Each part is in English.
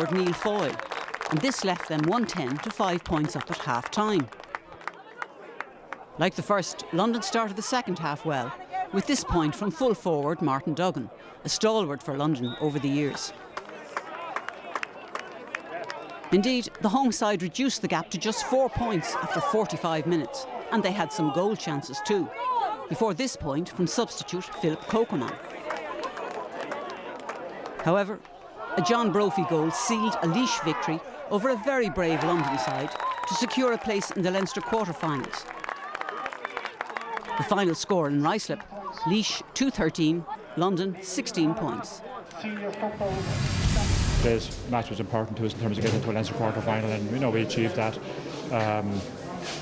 Neil Foy, and this left them 110 to 5 points up at half-time. Like the first, London started the second half well, with this point from full forward Martin Duggan, a stalwart for London over the years. Indeed, the home side reduced the gap to just 4 points after 45 minutes, and they had some goal chances too. Before this point from substitute Philip Kokoman. However, a John Brophy goal sealed a Laois victory over a very brave London side to secure a place in the Leinster quarter-finals. The final score in Ruislip, Laois 2-13, London 16 points. Today's match was important to us in terms of getting to a Leinster quarter-final, and we achieved that.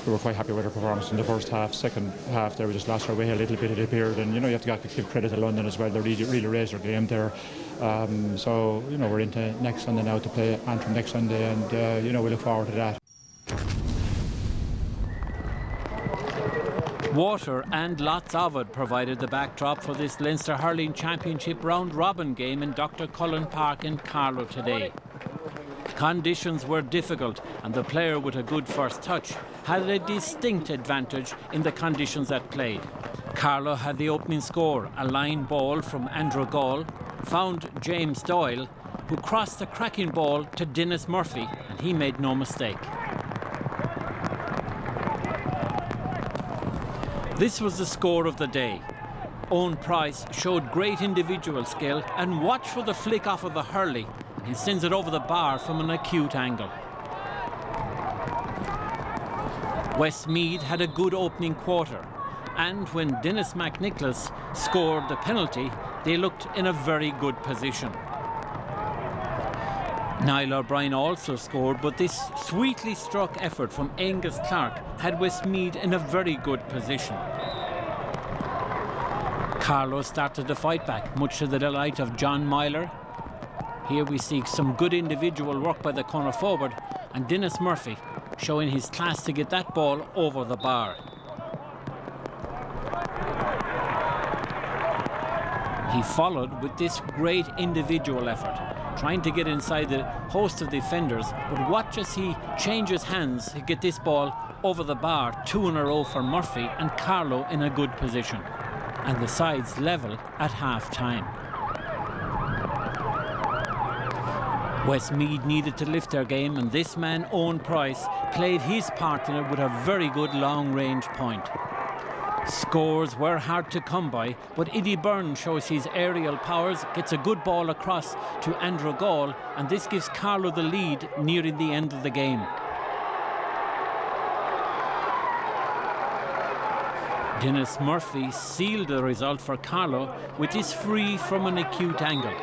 We were quite happy with our performance in the first half. Second half there we just lost our way a little bit, it appeared, and you have to give credit to London as well. They really raised their game there. So we're into next Sunday now to play Antrim next Sunday, and we look forward to that. Water and lots of it provided the backdrop for this Leinster Hurling Championship round-robin game in Dr. Cullen Park in Carlow today. Conditions were difficult, and the player with a good first touch had a distinct advantage in the conditions that played. Carlow had the opening score, a line ball from Andrew Gall, found James Doyle, who crossed the cracking ball to Dennis Murphy, and he made no mistake. This was the score of the day. Owen Price showed great individual skill, and watch for the flick off of the hurley. He sends it over the bar from an acute angle. Westmeath had a good opening quarter, and when Dennis McNicholas scored the penalty, they looked in a very good position. Niall O'Brien also scored, but this sweetly struck effort from Angus Clark had Westmeath in a very good position. Carlow started to fight back, much to the delight of John Myler. Here we see some good individual work by the corner forward, and Dennis Murphy showing his class to get that ball over the bar. He followed with this great individual effort, trying to get inside the host of defenders, but watch as he changes hands to get this ball over the bar. 2 in a row for Murphy, and Carlow in a good position. And the sides level at half-time. Westmeath needed to lift their game, and this man, Owen Price, played his part in it with a very good long-range point. Scores were hard to come by, but Eddie Byrne shows his aerial powers, gets a good ball across to Andrew Gall, and this gives Carlow the lead nearing the end of the game. Dennis Murphy sealed the result for Carlow, which is free from an acute angle.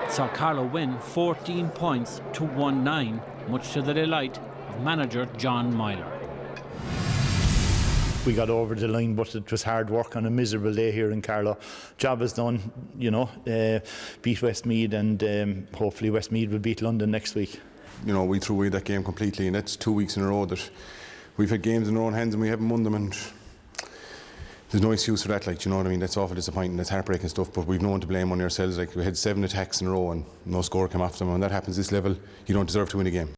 It saw Carlow win 14 points to 1-9, much to the delight of manager John Myler. We got over the line, but it was hard work on a miserable day here in Carlow. Job is done, beat Westmeath, and hopefully Westmeath will beat London next week. We threw away that game completely, and that's 2 weeks in a row that we've had games in our own hands and we haven't won them, and there's no excuse for that. That's awful disappointing, that's heartbreaking stuff, but we've no one to blame on ourselves. We had 7 attacks in a row and no score came off them, and when that happens this level, you don't deserve to win a game.